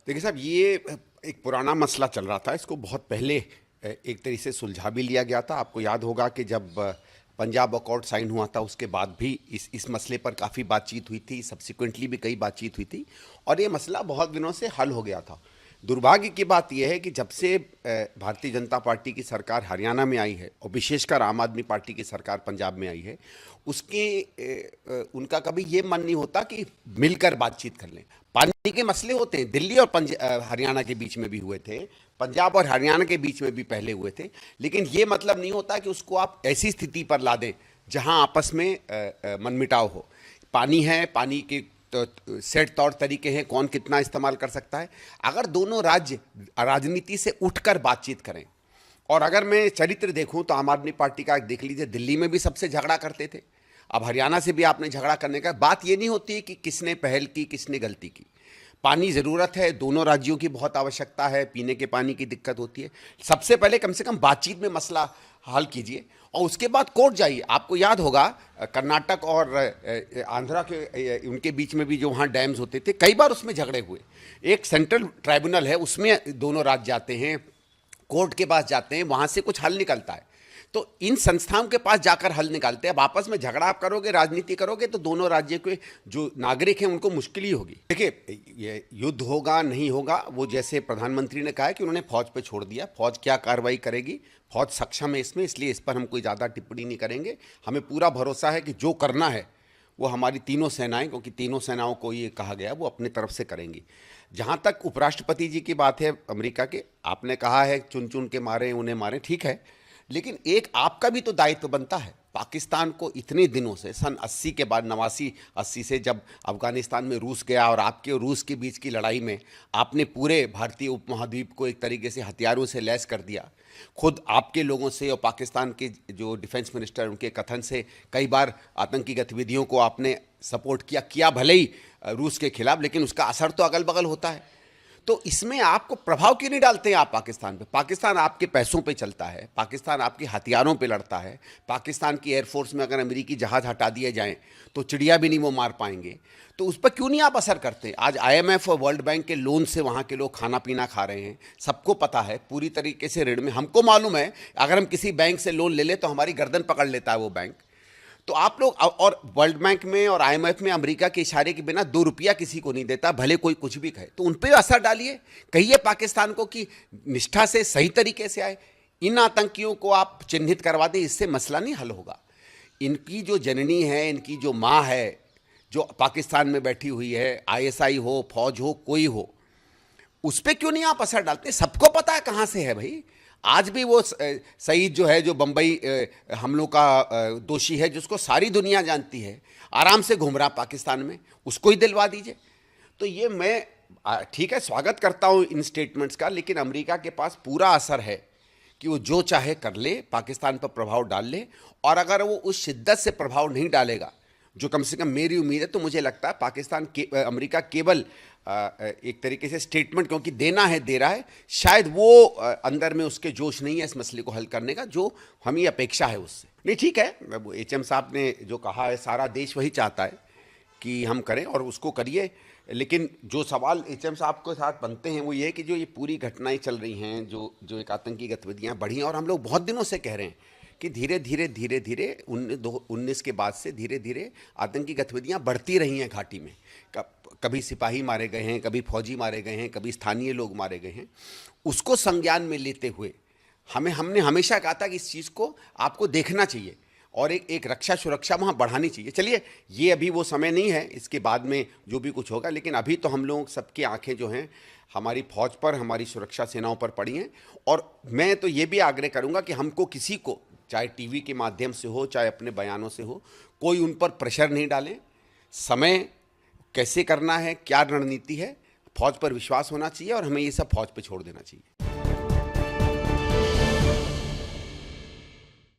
देखिए साहब, ये एक पुराना मसला चल रहा था। इसको बहुत पहले एक तरीके से सुलझा भी लिया गया था। आपको याद होगा कि जब पंजाब अकॉर्ड साइन हुआ था उसके बाद भी इस मसले पर काफ़ी बातचीत हुई थी, सब्सिक्वेंटली भी कई बातचीत हुई थी और ये मसला बहुत दिनों से हल हो गया था। दुर्भाग्य की बात यह है कि जब से भारतीय जनता पार्टी की सरकार हरियाणा में आई है और विशेषकर आम आदमी पार्टी की सरकार पंजाब में आई है, उनका कभी ये मन नहीं होता कि मिलकर बातचीत कर लें। पानी के मसले होते हैं, दिल्ली और हरियाणा के बीच में भी हुए थे, पंजाब और हरियाणा के बीच में भी पहले हुए थे, लेकिन ये मतलब नहीं होता कि उसको आप ऐसी स्थिति पर ला दें जहां आपस में मनमुटाव हो। पानी है, पानी के तो सेट तौर तरीके हैं, कौन कितना इस्तेमाल कर सकता है। अगर दोनों राज्य राजनीति से उठकर बातचीत करें, और अगर मैं चरित्र देखूं तो आम आदमी पार्टी का देख लीजिए, दिल्ली में भी सबसे झगड़ा करते थे, अब हरियाणा से भी आपने झगड़ा करने का। बात ये नहीं होती कि किसने पहल की, किसने गलती की। पानी ज़रूरत है, दोनों राज्यों की बहुत आवश्यकता है, पीने के पानी की दिक्कत होती है। सबसे पहले कम से कम बातचीत में मसला हल कीजिए और उसके बाद कोर्ट जाइए। आपको याद होगा कर्नाटक और आंध्रा के उनके बीच में भी जो वहाँ डैम्स होते थे, कई बार उसमें झगड़े हुए। एक सेंट्रल ट्राइब्यूनल है, उसमें दोनों राज्य जाते हैं, कोर्ट के पास जाते हैं, वहाँ से कुछ हल निकलता है। तो इन संस्थाओं के पास जाकर हल निकालते हैं। अब आपस में झगड़ा आप करोगे, राजनीति करोगे, तो दोनों राज्य के जो नागरिक हैं उनको मुश्किल ही होगी। देखिए, ये युद्ध होगा नहीं होगा, वो जैसे प्रधानमंत्री ने कहा है कि उन्होंने फौज पे छोड़ दिया, फौज क्या कार्रवाई करेगी, फौज सक्षम है इसमें, इसलिए इस पर हम कोई ज़्यादा टिप्पणी नहीं करेंगे। हमें पूरा भरोसा है कि जो करना है वो हमारी तीनों सेनाएं, क्योंकि तीनों सेनाओं को ये कहा गया, वो अपनी तरफ से करेंगी। जहाँ तक उपराष्ट्रपति जी की बात है अमेरिका के, आपने कहा है चुन चुन के मारे उन्हें मारे, ठीक है, लेकिन एक आपका भी तो दायित्व बनता है। पाकिस्तान को इतने दिनों से, सन 80 के बाद, 89-80 से जब अफगानिस्तान में रूस गया और आपके और रूस के बीच की लड़ाई में आपने पूरे भारतीय उपमहाद्वीप को एक तरीके से हथियारों से लैस कर दिया। खुद आपके लोगों से और पाकिस्तान के जो डिफेंस मिनिस्टर, उनके कथन से कई बार आतंकी गतिविधियों को आपने सपोर्ट किया भले ही रूस के खिलाफ, लेकिन उसका असर तो अगल बगल होता है। तो इसमें आपको प्रभाव क्यों नहीं डालते हैं आप पाकिस्तान पे? पाकिस्तान आपके पैसों पे चलता है, पाकिस्तान आपके हथियारों पे लड़ता है। पाकिस्तान की एयरफोर्स में अगर अमेरिकी जहाज हटा दिए जाएं तो चिड़िया भी नहीं वो मार पाएंगे। तो उस पर क्यों नहीं आप असर करते? आज IMF और वर्ल्ड बैंक के लोन से वहाँ के लोग खाना पीना खा रहे हैं, सबको पता है, पूरी तरीके से ऋण में। हमको मालूम है अगर हम किसी बैंक से लोन ले लें तो हमारी गर्दन पकड़ लेता है वो बैंक। तो आप लोग, और वर्ल्ड बैंक में और IMF में अमेरिका के इशारे के बिना 2 रुपया किसी को नहीं देता, भले कोई कुछ भी कहे। तो उन पर असर डालिए, कहिए पाकिस्तान को कि निष्ठा से सही तरीके से आए, इन आतंकियों को आप चिन्हित करवा दें, इससे मसला नहीं हल होगा। इनकी जो जननी है, इनकी जो माँ है, जो पाकिस्तान में बैठी हुई है, ISI हो, फौज हो, कोई हो, उस पर क्यों नहीं आप असर डालते? सबको पता है कहाँ से है भाई। आज भी वो सईद जो है, जो बम्बई हमलों का दोषी है, जिसको सारी दुनिया जानती है, आराम से घूम रहा पाकिस्तान में, उसको ही दिलवा दीजिए। तो ये मैं ठीक है, स्वागत करता हूँ इन स्टेटमेंट्स का, लेकिन अमेरिका के पास पूरा असर है कि वो जो चाहे कर ले, पाकिस्तान पर प्रभाव डाल ले। और अगर वो उस शिद्दत से प्रभाव नहीं डालेगा जो कम से कम मेरी उम्मीद है, तो मुझे लगता है अमेरिका केवल एक तरीके से स्टेटमेंट, क्योंकि देना है दे रहा है, शायद वो अंदर में उसके जोश नहीं है इस मसले को हल करने का जो हमें अपेक्षा है उससे। नहीं, ठीक है, HM साहब ने जो कहा है, सारा देश वही चाहता है कि हम करें और उसको करिए। लेकिन जो सवाल HM साहब के साथ बनते हैं वो ये कि जो ये पूरी घटनाएं चल रही हैं, जो एक आतंकी गतिविधियां बढ़ी हैं, और हम लोग बहुत दिनों से कह रहे हैं कि धीरे धीरे 19 के बाद से धीरे धीरे आतंकी गतिविधियां बढ़ती रही हैं घाटी में। कभी सिपाही मारे गए हैं, कभी फौजी मारे गए हैं, कभी स्थानीय लोग मारे गए हैं। उसको संज्ञान में लेते हुए हमने हमेशा कहा था कि इस चीज़ को आपको देखना चाहिए और एक रक्षा सुरक्षा वहाँ बढ़ानी चाहिए। चलिए, ये अभी वो समय नहीं है, इसके बाद में जो भी कुछ होगा, लेकिन अभी तो हम लोग सबकी आंखें जो हैं हमारी फौज पर, हमारी सुरक्षा सेनाओं पर पड़ी हैं। और मैं तो ये भी आग्रह करूँगा कि हमको किसी को, चाहे टीवी के माध्यम से हो, चाहे अपने बयानों से हो, कोई उन पर प्रेशर नहीं डालें। समय कैसे करना है, क्या रणनीति है, फौज पर विश्वास होना चाहिए और हमें ये सब फौज पे छोड़ देना चाहिए।